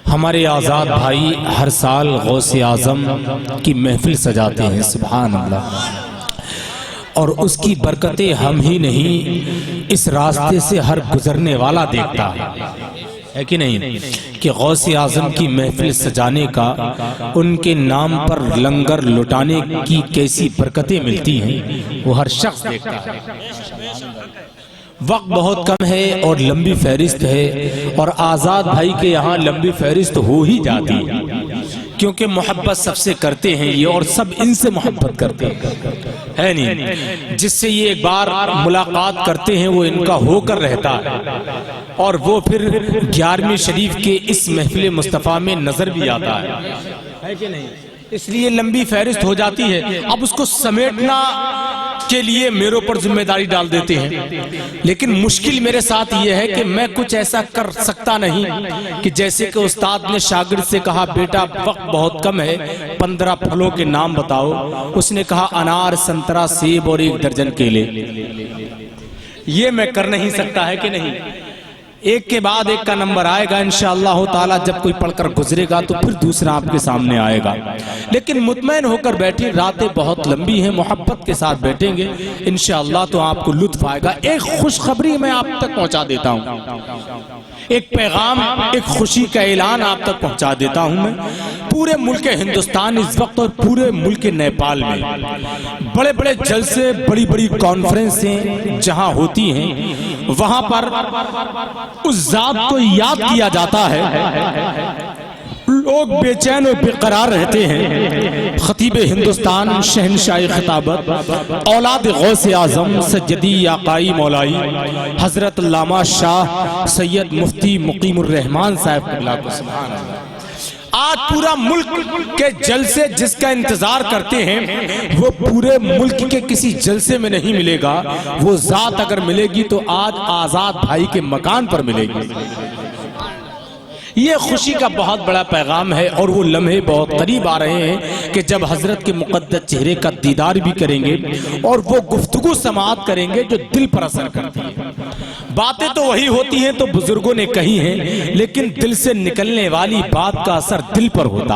हमारे आज़ाद भाई हर साल गौसे आज़म की महफिल सजाते हैं, सुभान अल्लाह। और उसकी बरकतें हम ही नहीं, इस रास्ते से हर गुजरने वाला देखता है कि नहीं, कि गौसे आज़म की महफिल सजाने का, उनके नाम पर लंगर लुटाने की कैसी बरकतें मिलती हैं, वो हर शख्स देखता है। वक्त बहुत कम है और लंबी फहरिस्त है, और आज़ाद भाई के यहाँ लंबी फहरिस्त हो ही जाती है, क्योंकि मोहब्बत सबसे करते हैं ये, और सब इनसे मोहब्बत करते हैं, है नहीं। जिससे ये एक बार मुलाकात करते हैं वो इनका होकर रहता है, और वो फिर 11वीं शरीफ के इस महफिल मुस्तफ़ा में नजर भी आता है कि नहीं। इसलिए लंबी फहरिस्त हो जाती है। अब उसको समेटना के लिए मेरे पर जिम्मेदारी डाल देते हैं, लेकिन मुश्किल मेरे साथ ये है कि मैं कुछ ऐसा कर सकता नहीं कि जैसे कि उस्ताद ने शागिर्द से कहा, बेटा वक्त बहुत कम है, 15 फलों के नाम बताओ। उसने कहा अनार, संतरा, सेब और 1 दर्जन केले। ये मैं कर नहीं सकता, है कि नहीं। एक के बाद एक का नंबर आएगा इंशाअल्लाह ताला, जब कोई पढ़कर गुजरेगा तो फिर दूसरा आपके सामने आएगा। लेकिन मुतमईन होकर बैठिए, रातें बहुत लंबी हैं, मोहब्बत के साथ बैठेंगे इंशाअल्लाह तो आपको लुत्फ आएगा। एक खुशखबरी मैं आप तक पहुंचा देता हूं, एक पैगाम, एक खुशी का ऐलान आप तक पहुंचा देता हूं मैं। पूरे मुल्क हिंदुस्तान इस वक्त और पूरे मुल्क नेपाल में बड़े बड़े जलसे, बड़ी बड़ी कॉन्फ्रेंसें जहां होती हैं, वहां पर उस जात को याद किया जाता है। लोग बेचैन और बेकरार रहते हैं। खतीब हिंदुस्तान, शहनशाह खिताबत, औलाद गौसे आज़म, सज्जदी आकाई मौलाई हजरत अल्लामा शाह सैयद मुफ्ती मुकीमुर रहमान साहब क़िबला को सुभान अल्लाह। आज पूरा मुल्क के जलसे जिसका इंतजार करते हैं, वो पूरे मुल्क के किसी जलसे में नहीं मिलेगा। वो जात अगर मिलेगी तो आज आज़ाद भाई के मकान पर मिलेगी। ये खुशी का बहुत बड़ा पैगाम है, और वो लम्हे बहुत करीब आ रहे हैं कि जब हजरत के मुक़द्दस चेहरे का दीदार भी करेंगे और वो गुफ्तगू समाअत करेंगे जो दिल पर असर करती है। बातें तो वही होती हैं तो बुजुर्गों ने कही हैं, लेकिन दिल से निकलने वाली बात का असर दिल पर होता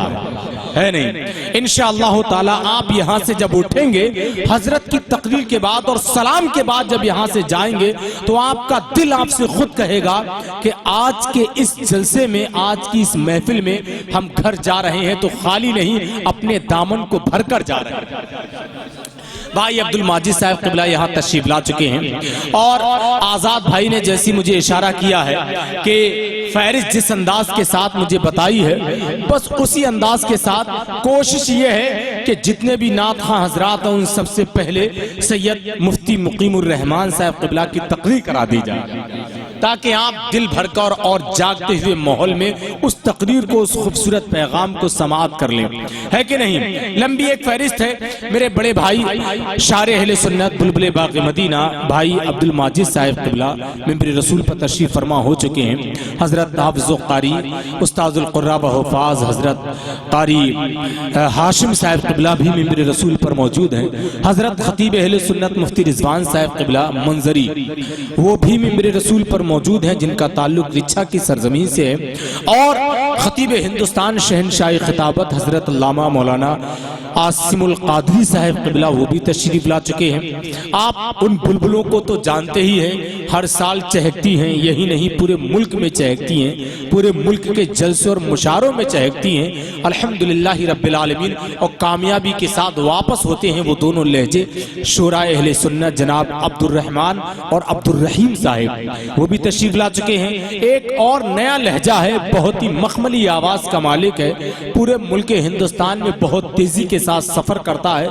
है नहीं। इंशाअल्लाह ताला आप यहाँ से जब उठेंगे हजरत की तकरीर के बाद और सलाम के बाद जब यहाँ से जाएंगे, तो आपका दिल आपसे खुद कहेगा कि आज के इस जलसे में, आज की इस महफिल में हम घर जा रहे हैं तो खाली नहीं, अपने दामन को भरकर जा रहे हैं। भाई अब्दुल माजिद साहब क़िबला यहाँ तशरीफ ला चुके हैं, और आज़ाद भाई ने जैसी मुझे इशारा किया है कि फहरिस्त जिस अंदाज के साथ मुझे बताई है, बस उसी अंदाज के साथ कोशिश ये है कि जितने भी नात खां हजरात हैं उन सबसे पहले सैयद मुफ्ती मुकीमुर रहमान साहब क़िबला की तकरीर करा दी जाए, ताकि आप दिल भरकर और जागते हुए माहौल में उस तकरीर को, उस खूबसूरत पैगाम को समाअत कर लें, है कि नहीं। लंबी एक फहरिस्त है। मेरे बड़े भाई शारे अहले सुन्नत बुलबुल बाग़ मदीना भाई अब्दुल माजिद साहब क़िबला मिंबर रसूल पर तशरीफ फरमा हो चुके हैं। हजरत हाफ़िज़ क़ारी उस्ताज़ुल क़ुर्रा व हुफ़ाज़ हजरत क़ारी हाशिम साहब क़िबला भी मिंबर रसूल पर मौजूद हैं। हजरत खतीब अहले सुन्नत मुफ्ती रिज़वान साहब क़िबला मंजरी, वो भी मिंबर रसूल पर मौजूद हैं, जिनका ताल्लुक रिच्छा की सरजमीन से है। और खतीब हिंदुस्तान, शहनशाह खिताबत हजरत अल्लामा मौलाना आसिमुल क़ादरी साहब क़िबला, वो भी तशरीफ ला चुके हैं। आप उन बुलबुलों को तो जानते ही हैं, हर साल चहकती हैं, यही नहीं पूरे मुल्क में चहकती हैं, पूरे मुल्क के जलसे और मुशारों में चहकती हैं। अल्हम्दुलिल्लाह रब्बिल आलमीन। और कामयाबी के साथ वापस होते हैं वो दोनों लहजे, शोराए अहले सुन्नत जनाब अब्दुल रहमान और अब्दुल रहीम साहब, वो भी तशरीफ ला चुके हैं। एक और नया लहजा है, बहुत ही मखमली आवाज का मालिक है, पूरे मुल्क हिंदुस्तान में बहुत तेजी के साथ सफर करता है।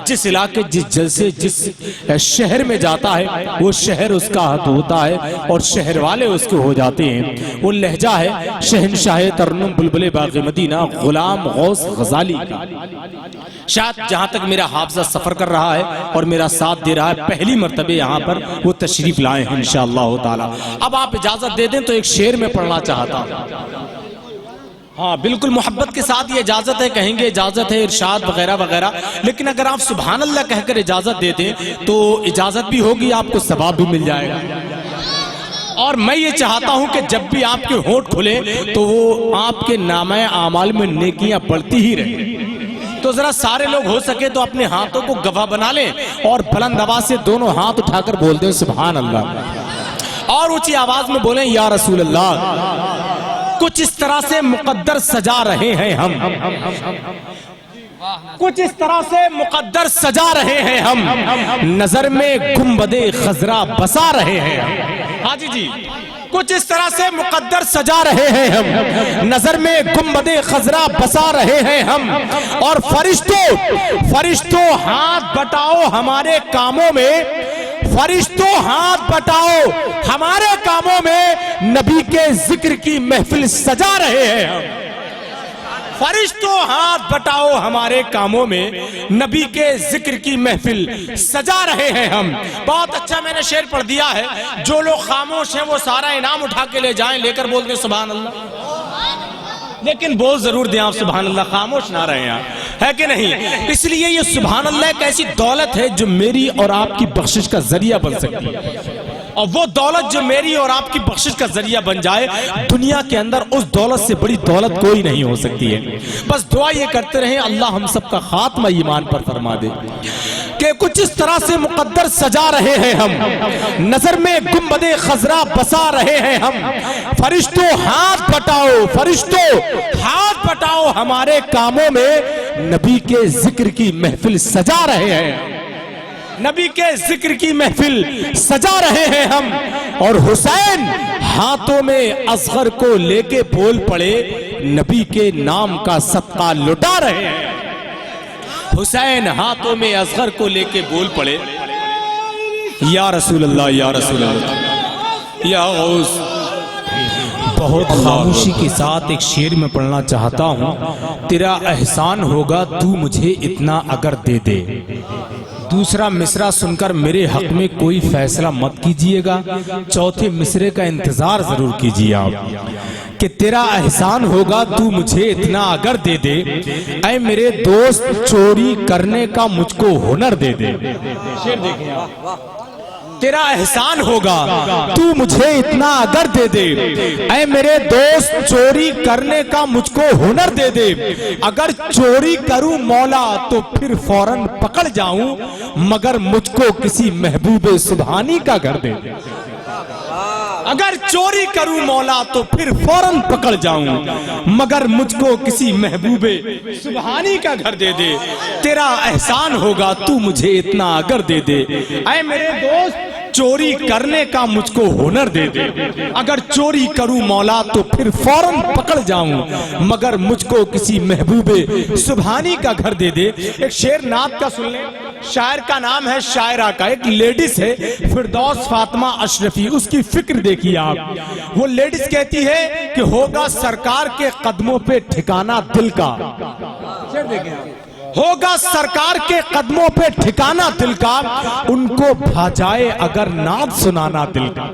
जिस इलाके, जिस जलसे, जिस शहर में जाता है वो शहर उसका हद होता है और शहर वाले उसके हो जाते हैं। वो लहजा है शहनशाह तरन्नुम बुलबुल बाग़ मदीना गुलाम गौस गजाली का। शायद जहां तक मेरा हाफिज़ा सफर कर रहा है और मेरा साथ दे रहा है, पहली मर्तबे यहाँ पर वो तशरीफ लाए हैं इंशाअल्लाह ताला। अब आप इजाजत दे दें तो एक शेर में पढ़ना चाहता हूँ। हाँ बिल्कुल, मोहब्बत के साथ ये इजाजत है, कहेंगे इजाजत है, इरशाद वगैरह वगैरह, लेकिन अगर आप सुभान अल्लाह कहकर इजाजत दे दें तो इजाजत भी होगी, आपको सवाब भी मिल जाएगा। और मैं ये चाहता हूं कि जब भी आपके होंठ खुले तो वो आपके नामे आमाल में नेकियां बढ़ती ही रहे। तो जरा सारे लोग हो सके तो अपने हाथों को गवाह बना लें और बुलंद आवाज से दोनों हाथ उठाकर बोल दें सुभान अल्लाह, और ऊंची आवाज में बोलें या रसूल अल्लाह। कुछ इस तरह से मुकद्दर सजा रहे हैं हम, कुछ इस तरह से मुकद्दर सजा रहे हैं हम, नजर में गुंबदे खजरा बसा रहे हैं। हाजी जी, कुछ इस तरह से मुकद्दर सजा रहे हैं हम, नजर में गुंबदे खजरा बसा रहे हैं हम, और फरिश्तों हाथ बटाओ हमारे कामों में, फरिश्तों हाथ बटाओ हमारे कामों में, नबी के जिक्र की महफिल सजा रहे हैं हम। फरिश्तों हाथ बटाओ हमारे कामों में, नबी के जिक्र की महफिल सजा रहे हैं हम। बहुत अच्छा मैंने शेर पढ़ दिया है। जो लोग खामोश हैं वो सारा इनाम उठा के ले जाएं, लेकर बोल दें सुभान अल्लाह। लेकिन बोल जरूर दें आप सुभान अल्लाह, खामोश ना रहे हैं, है कि नहीं? इसलिए ये सुभान अल्लाह एक ऐसी दौलत है जो मेरी और आपकी बख्शिश का जरिया बन सकती है, और वो दौलत जो मेरी और आपकी बख्शिश का जरिया बन जाए, दुनिया के अंदर उस दौलत से बड़ी दौलत कोई नहीं हो सकती है। बस दुआ ये करते रहें अल्लाह हम सबका खात्मा ईमान पर फरमा दे। कि कुछ इस तरह से मुकद्दर सजा रहे हैं हम, नजर में गुंबदे खजरा बसा रहे हैं हम, फरिश्तों हाथ बटाओ, फरिश्तों हाथ बटाओ हमारे कामों में, नबी के जिक्र की महफिल सजा रहे हैं, नबी के जिक्र की महफिल सजा रहे हैं हम। और हुसैन हाथों में असगर को लेके बोल पड़े, नबी के नाम का सदका लुटा रहे हैं। हुसैन हाथों में असगर को लेके बोल पड़े, या रसूल अल्लाह, या रसूल अल्लाह, या गौस। बहुत खामोशी के साथ एक शेर में पढ़ना चाहता हूँ। तेरा एहसान होगा तू मुझे इतना अगर दे दे। दूसरा मिसरा सुनकर मेरे हक में कोई फैसला मत कीजिएगा, चौथे मिसरे का इंतजार जरूर कीजिए आप। कि तेरा एहसान होगा तू मुझे इतना अगर दे दे, ऐ मेरे दोस्त चोरी करने का मुझको हुनर दे दे। शेर देखिए आप। तेरा एहसान होगा तू मुझे इतना अगर दे दे, ऐ मेरे दोस्त चोरी करने का मुझको हुनर दे दे। अगर चोरी करूं मौला तो फिर फौरन पकड़ जाऊं, मगर मुझको किसी महबूबे सुभानी का घर दे दे। अगर चोरी करूं मौला तो फिर फौरन पकड़ जाऊं, मगर मुझको किसी महबूबे सुभानी का घर दे दे। तेरा एहसान होगा तू मुझे इतना अगर दे दे, ऐ मेरे दोस्त चोरी करने का मुझको हुनर दे दे। अगर चोरी करूं मौला तो फिर फौरन पकड़ जाऊं, मगर मुझको किसी महबूबे सुभानी का घर दे दे। एक शेर नात का सुन ले। शायर का नाम है, शायरा का एक लेडीज है फिरदौस फातिमा अशरफी, उसकी फिक्र देखिए आप। वो लेडीज कहती है कि होगा सरकार के कदमों पे ठिकाना दिल का। शेर देखिए, होगा सरकार के कदमों पे ठिकाना दिल का, उनको भाजाए अगर नाद सुनाना दिल का।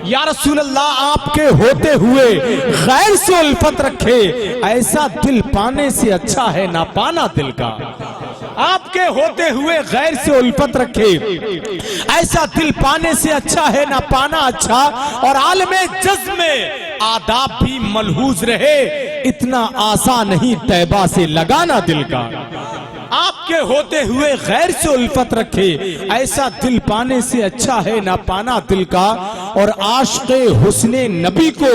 या रसूल अल्लाह आपके होते हुए गैर से उल्फत रखे, ऐसा दिल पाने से अच्छा है ना पाना दिल का। आपके होते हुए गैर से उल्फत रखे, ऐसा दिल पाने से अच्छा है ना पाना अच्छा। और आलमे जज्ब में आदाब भी मलहूज रहे, इतना आसान नहीं तैबा से लगाना दिल का। आपके होते हुए गैर से उल्फत रखे, ऐसा दिल पाने से अच्छा है ना पाना दिल का। और आशिक़े हुस्ने नबी को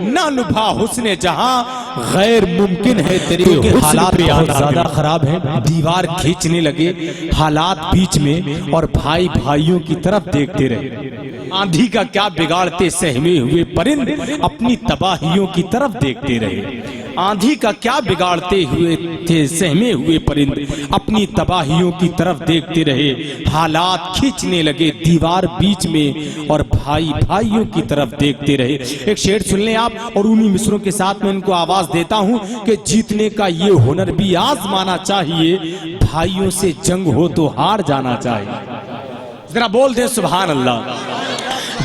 ना लुभा हुस्ने जहां, गैर मुमकिन है तेरे हालात बहुत ज्यादा खराब हैं। दीवार खींचने लगे हालात बीच में, और भाई भाइयों की तरफ देखते रहे। आंधी का क्या बिगाड़ते सहमे हुए परिंद, अपनी तबाहियों की तरफ देखते रहे। आंधी का क्या बिगाड़ते हुए थे सहमे हुए परिंद, अपनी तबाहियों की तरफ देखते रहे। हालात खींचने लगे दीवार बीच में, और भाई भाइयों की तरफ देखते रहे। एक शेर सुन लें आप, और उन्हीं मिसरों के साथ में इनको आवाज देता हूं कि जीतने का ये हुनर भी आजमाना चाहिए, भाइयों से जंग हो तो हार जाना चाहिए। जरा बोल दे सुभान अल्लाह।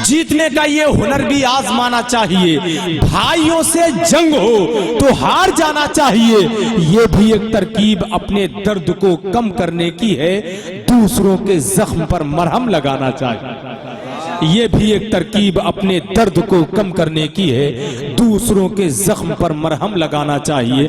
जीतने का ये हुनर भी आजमाना चाहिए, भाइयों से जंग हो तो हार जाना चाहिए। ये भी एक तरकीब अपने दर्द को कम करने की है, दूसरों के जख्म पर मरहम लगाना चाहिए। ये भी एक तरकीब अपने दर्द को कम करने की है, दूसरों के जख्म पर मरहम लगाना चाहिए।